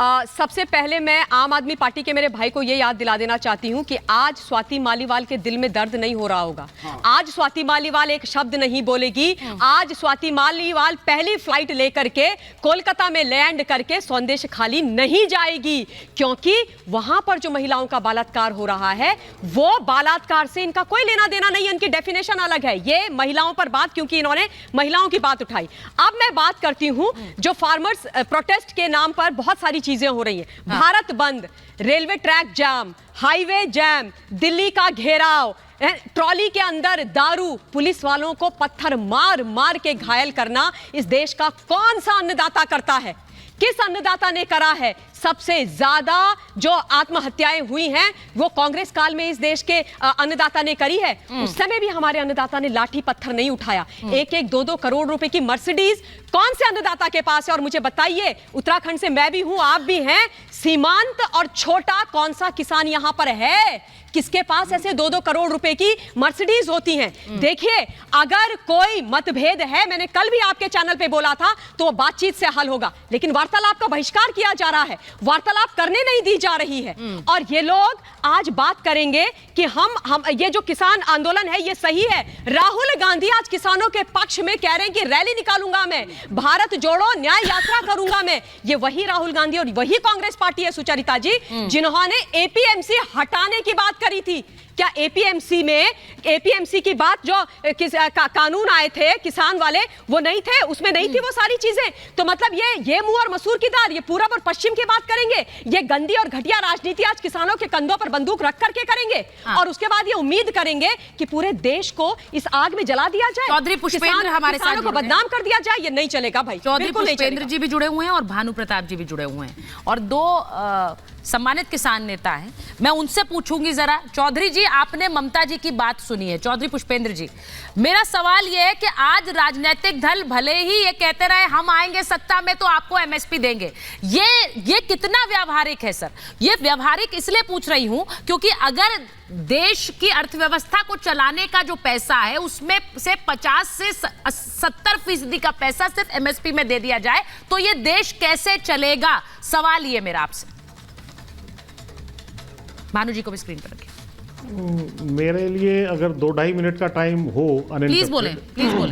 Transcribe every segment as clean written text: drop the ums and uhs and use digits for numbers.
सबसे पहले मैं आम आदमी पार्टी के मेरे भाई को ये याद दिला देना चाहती हूँ कि आज स्वाति मालीवाल के दिल में दर्द नहीं हो रहा होगा। आज स्वाति मालीवाल एक शब्द नहीं बोलेगी। आज स्वाति मालीवाल पहली फ्लाइट लेकर के कोलकाता में लैंड करके संदेश खाली नहीं जाएगी, क्योंकि वहां पर जो महिलाओं का बलात्कार हो रहा है वो बलात्कार से इनका कोई लेना देना नहीं है। इनकी डेफिनेशन अलग है। ये महिलाओं पर बात, क्योंकि इन्होंने महिलाओं की बात उठाई। अब मैं बात करती हूं जो फार्मर्स प्रोटेस्ट के नाम पर बहुत सारी चीजें हो रही हैं। भारत बंद, रेलवे ट्रैक जाम, हाईवे जैम, दिल्ली का घेराव, ट्रॉली के अंदर दारू, पुलिस वालों को पत्थर मार मार के घायल करना इस देश का कौन सा अन्नदाता करता है? किस अन्नदाता ने करा है? सबसे ज्यादा जो आत्महत्याएं हुई हैं वो कांग्रेस काल में इस देश के अन्नदाता ने करी है। उस समय भी हमारे अन्नदाता ने लाठी पत्थर नहीं उठाया। 1-1, 2-2 करोड़ रुपए की मर्सिडीज कौन से अन्नदाता के पास है? और मुझे बताइए, उत्तराखंड से मैं भी हूं, आप भी हैं, सीमांत और छोटा कौन सा किसान यहां पर है किसके पास ऐसे 2-2 करोड़ रुपए की मर्सिडीज होती हैं? देखिए, अगर कोई मतभेद है, मैंने कल भी आपके चैनल पे बोला था, तो वो बातचीत से हल होगा, लेकिन वार्तालाप का बहिष्कार किया जा रहा है, वार्तालाप करने नहीं दी जा रही है। और ये लोग आज बात करेंगे कि हम ये जो किसान आंदोलन है ये सही है। राहुल गांधी आज किसानों के पक्ष में कह रहे हैं कि रैली निकालूंगा मैं, भारत जोड़ो न्याय यात्रा करूंगा मैं। ये वही राहुल गांधी और वही कांग्रेस पार्टी है सुचरिता जी, जिन्होंने एपीएमसी हटाने की बात करी थी। क्या एपीएमसी की बात जो कानून आए थे किसान वाले, वो नहीं थे? उसमें नहीं थी वो सारी चीजें? तो मतलब ये मुंह और मसूर की दाल, ये पूरब और पश्चिम की बात करेंगे। ये गंदी और घटिया राजनीति आज किसानों के कंधों पर बंदूक रख करके करेंगे। और उसके बाद ये उम्मीद करेंगे कि पूरे देश को इस आग में जला दिया जाए, चौधरी पुष्पेंद्र हमारे साथ को बदनाम कर दिया जाए। ये नहीं चलेगा भाई। चौधरी पुष्पेंद्र जी भी जुड़े हुए हैं और भानु प्रताप जी भी जुड़े हुए हैं, और 2 सम्मानित किसान नेता हैं। मैं उनसे पूछूंगी जरा। चौधरी जी, आपने ममता जी की बात सुनी है। चौधरी पुष्पेंद्र जी, मेरा सवाल यह है कि आज राजनीतिक दल भले ही ये कहते रहे हम आएंगे सत्ता में तो आपको एमएसपी देंगे, ये कितना व्यावहारिक है? सर, ये व्यावहारिक इसलिए पूछ रही हूं क्योंकि अगर देश की अर्थव्यवस्था को चलाने का जो पैसा है उसमें से 50 से 70% का पैसा सिर्फ एमएसपी में दे दिया जाए तो ये देश कैसे चलेगा? सवाल ये मेरा आपसे। भानु जी को भी स्क्रीन पर रखिए। मेरे लिए अगर 2-2.5 मिनट का टाइम हो प्लीज बोलें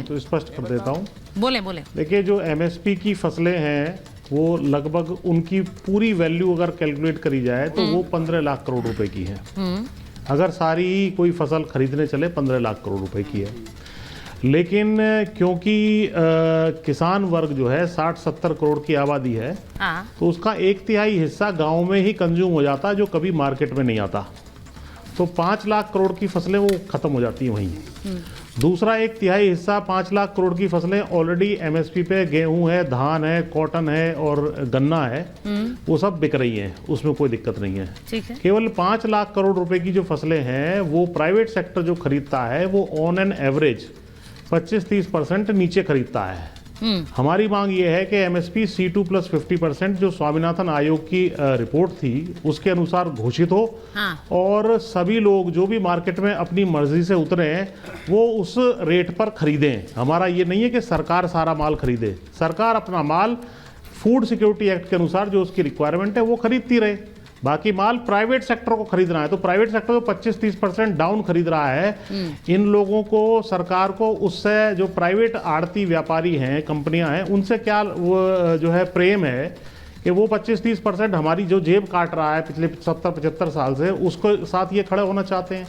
तो स्पष्ट कर देता हूँ। बोलें। देखिए, जो एमएसपी की फसलें हैं वो लगभग उनकी पूरी वैल्यू अगर कैलकुलेट करी जाए तो वो 15 लाख करोड़ रुपए की है। अगर सारी कोई फसल खरीदने चले 15 लाख करोड़ रुपए की है। लेकिन क्योंकि किसान वर्ग जो है 60-70 करोड़ की आबादी है, तो उसका 1/3 हिस्सा गांव में ही कंज्यूम हो जाता है, जो कभी मार्केट में नहीं आता। तो 5 लाख करोड़ की फसलें वो खत्म हो जाती हैं वहीं। दूसरा 1/3 हिस्सा 5 लाख करोड़ की फसलें ऑलरेडी एमएसपी पे गेहूं है, धान है, कॉटन है और गन्ना है, वो सब बिक रही हैं, उसमें कोई दिक्कत नहीं है। ठीक है। केवल 5 लाख करोड़ रुपए की जो फसलें हैं वो प्राइवेट सेक्टर जो खरीदता है वो ऑन एन एवरेज 25-30% नीचे खरीदता है। हमारी मांग ये है कि एमएसपी C2 + 50% जो स्वामीनाथन आयोग की रिपोर्ट थी उसके अनुसार घोषित हो। और सभी लोग जो भी मार्केट में अपनी मर्जी से उतरे हैं वो उस रेट पर खरीदें। हमारा ये नहीं है कि सरकार सारा माल खरीदे, सरकार अपना माल फूड सिक्योरिटी एक्ट के अनुसार जो उसकी रिक्वायरमेंट है वो खरीदती रहे। बाकी माल प्राइवेट सेक्टर को खरीदना है, तो प्राइवेट सेक्टर जो 25-30% डाउन खरीद रहा है, इन लोगों को, सरकार को उससे जो प्राइवेट आड़ती व्यापारी हैं, कंपनियां हैं, उनसे क्या वो जो है प्रेम है कि वो 25-30% हमारी जो जेब काट रहा है पिछले 70-75 साल से, उसको साथ ये खड़े होना चाहते हैं।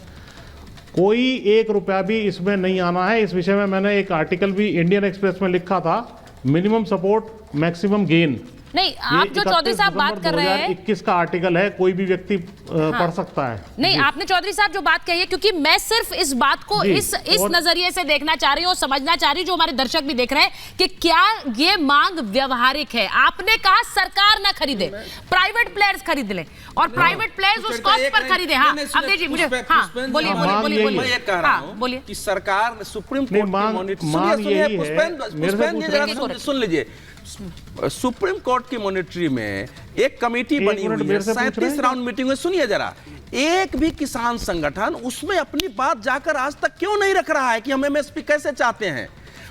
कोई 1 रुपया भी इसमें नहीं आना है। इस विषय में मैंने एक आर्टिकल भी इंडियन एक्सप्रेस में लिखा था, मिनिमम सपोर्ट मैक्सिमम गेन। नहीं, आप जो चौधरी साहब बात कर रहे हैं, 2021 का आर्टिकल है, कोई भी व्यक्ति पढ़ सकता है। नहीं, आपने चौधरी साहब जो बात कही है, क्योंकि मैं सिर्फ इस बात को इस नजरिए से देखना चाह रही हूँ, समझना चाह रही हूँ, जो हमारे दर्शक भी देख रहे हैं, कि क्या ये मांग व्यवहारिक है? आपने कहा सरकार ना खरीदे, प्राइवेट प्लेयर्स खरीद लें, और प्राइवेट प्लेयर्स उस कॉस्ट पर खरीदे। हाँ, अब देखिए मुझे, हाँ बोलिए। मैं ये कह रहा हूँ कि सरकार सुप्रीम कोर्ट की सुन लीजिए, सुप्रीम कोर्ट की मॉनिटरी में एक कमेटी बनी हुई है, 37 राउंड मीटिंग में। सुनिए जरा, एक भी किसान संगठन उसमें अपनी बात जाकर आज तक क्यों नहीं रख रहा है कि हम एमएसपी कैसे चाहते हैं?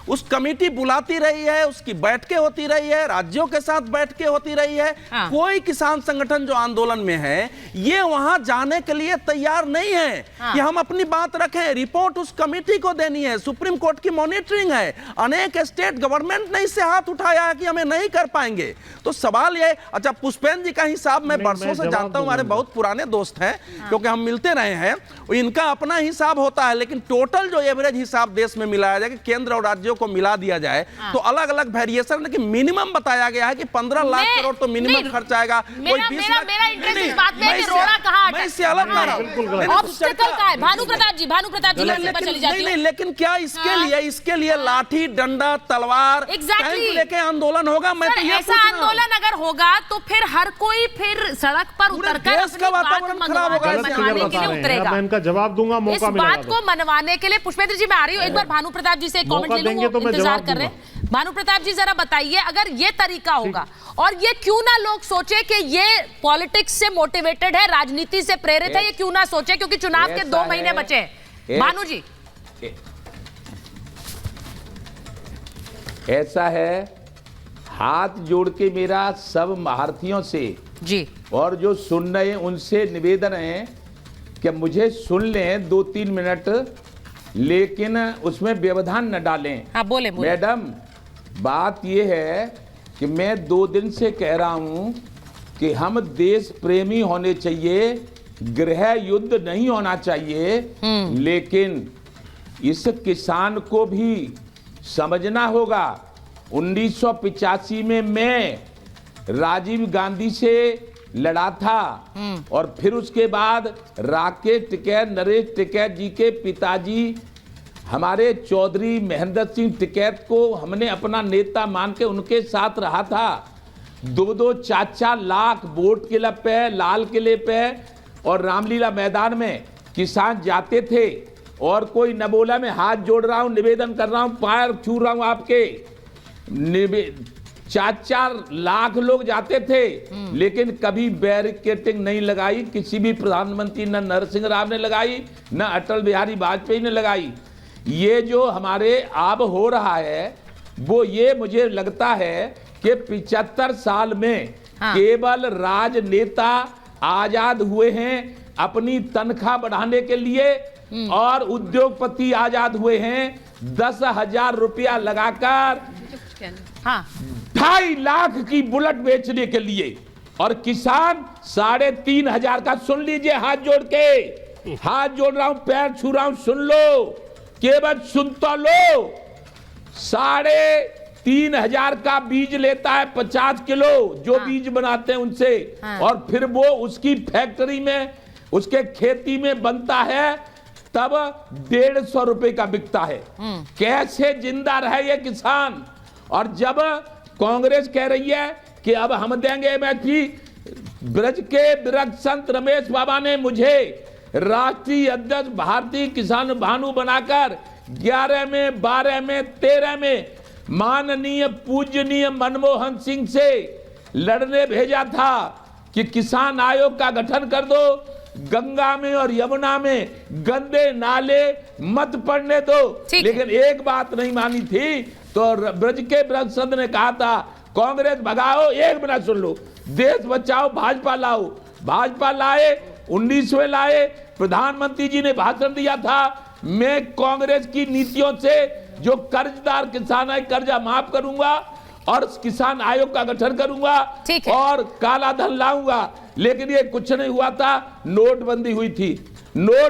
उस कमेटी बुलाती रही है, उसकी बैठकें होती रही है, राज्यों के साथ बैठकें होती रही है। हाँ। कोई किसान संगठन जो आंदोलन में है ये वहां जाने के लिए तैयार नहीं है हाँ। कि हम अपनी बात रखें। रिपोर्ट उस कमेटी को देनी है, सुप्रीम कोर्ट की मॉनिटरिंग है। अनेक स्टेट गवर्नमेंट ने इससे हाथ उठाया है कि हमें नहीं कर पाएंगे। तो सवाल ये, अच्छा पुष्पेंद्र जी का हिसाब मैं बरसों से जानता हूं, हमारे बहुत पुराने दोस्त हैं क्योंकि हम मिलते रहे हैं। इनका अपना हिसाब होता है, लेकिन टोटल जो एवरेज हिसाब देश में मिलाया जाए, केंद्र और राज्यों को मिला दिया जाए तो अलग अलग वेरिएशन, लेकिन मिनिमम बताया गया है कि 15 लाख करोड़ तो मिनिमम खर्च आएगा। कोई 20 लाख मेरा इंटरेस्ट इस बात में है कि रोड़ा कहाँ मैं इससे अलग कह रहा हूं। ऑब्स्टेकल का है। भानु प्रताप जी पर चली जाती नहीं, लेकिन क्या इसके लिए लाठी डंडा तलवार Exactly. लेके आंदोलन होगा? मैं तो ये ऐसा पूछ रहा हूं। आंदोलन अगर होगा तो फिर हर कोई फिर सड़क पर पूरे उतरकर देश का अपनी बात वातावरण खराब होगा। गलत फिगर मनवाने के बता लिए रहे हैं। उतरेगा। अब मैं इनका जवाब दूंगा, इस मौका मिलेगा बात को मनवाने के लिए पुष्पेंद्र जी मैं आ रही हूँ। एक बार भानु प्रताप जी से एक मौका कमेंट ले देंगे लूं, तो मैं इंतजार जवाब कर रहे हैं। भानु प्रताप जी जरा बताइए, अगर ये तरीका होगा और ये क्यों ना लोग सोचे कि ये पॉलिटिक्स से मोटिवेटेड है, राजनीति से प्रेरित है, ये क्यों ना सोचे, क्योंकि चुनाव के 2 महीने बचे हैं। भानु जी ऐसा है, हाथ जोड़ के मेरा सब महारथियों से जी और जो सुन रहे हैं उनसे निवेदन है कि मुझे सुन लें 2-3 मिनट, लेकिन उसमें व्यवधान न डालें। हाँ बोले मैडम, बात यह है कि मैं 2 दिन से कह रहा हूं कि हम देश प्रेमी होने चाहिए, गृह युद्ध नहीं होना चाहिए, लेकिन इस किसान को भी समझना होगा। 1985 में मैं राजीव गांधी से लड़ा था और फिर उसके बाद राकेश टिकैत, नरेश टिकैत जी के पिताजी हमारे चौधरी महेंद्र सिंह टिकैत को हमने अपना नेता मान के उनके साथ रहा था। 2-2, 4-4 लाख वोट क्लब पे, लाल किले पे और रामलीला मैदान में किसान जाते थे और कोई न बोला। मैं हाथ जोड़ रहा हूं, निवेदन कर रहा हूं, पैर छू रहा हूं आपके। 4-4 लाख लोग जाते थे, लेकिन कभी बैरिकेडिंग नहीं लगाई किसी भी प्रधानमंत्री, न नरसिंह राव ने लगाई, न अटल बिहारी वाजपेयी ने लगाई। ये जो हमारे अब हो रहा है वो ये मुझे लगता है कि 75 साल में केवल राजनेता आजाद हुए हैं अपनी तनख्वाह बढ़ाने के लिए और उद्योगपति आजाद हुए हैं 10,000 रुपया लगाकर 2.5 लाख की बुलेट बेचने के लिए, और किसान 3,500 का। सुन लीजिए, हाथ जोड़ के, हाथ जोड़ रहा हूं, पैर छू रहा हूं, सुन लो, केवल सुन तो लो। 3,500 का बीज लेता है, 50 किलो जो बीज बनाते हैं उनसे, और फिर वो उसकी फैक्ट्री में, उसके खेती में बनता है, तब 150 रुपए का बिकता है। कैसे जिंदा रहे ये किसान? और जब कांग्रेस कह रही है कि अब हम देंगे एमएसपी, ब्रज के विरक्त संत रमेश बाबा ने मुझे राष्ट्रीय अध्यक्ष भारतीय किसान भानु बनाकर 11 में, 12 में, 13 में माननीय पूजनीय मनमोहन सिंह से लड़ने भेजा था कि किसान आयोग का गठन कर दो, गंगा में और यमुना में गंदे नाले मत पड़ने दो। लेकिन एक बात नहीं मानी थी, तो ब्रज के ब्रज संत ने कहा था कांग्रेस भगाओ, 1 मिनट सुन लो, देश बचाओ, भाजपा लाओ। भाजपा लाए, 19वें लाए, प्रधानमंत्री जी ने भाषण दिया था, मैं कांग्रेस की नीतियों से जो कर्जदार किसान है कर्जा माफ करूंगा और किसान आयोग का गठन करूंगा और काला धन लाऊंगा। लेकिन ये कुछ नहीं हुआ था, नोटबंदी हुई थी। नोट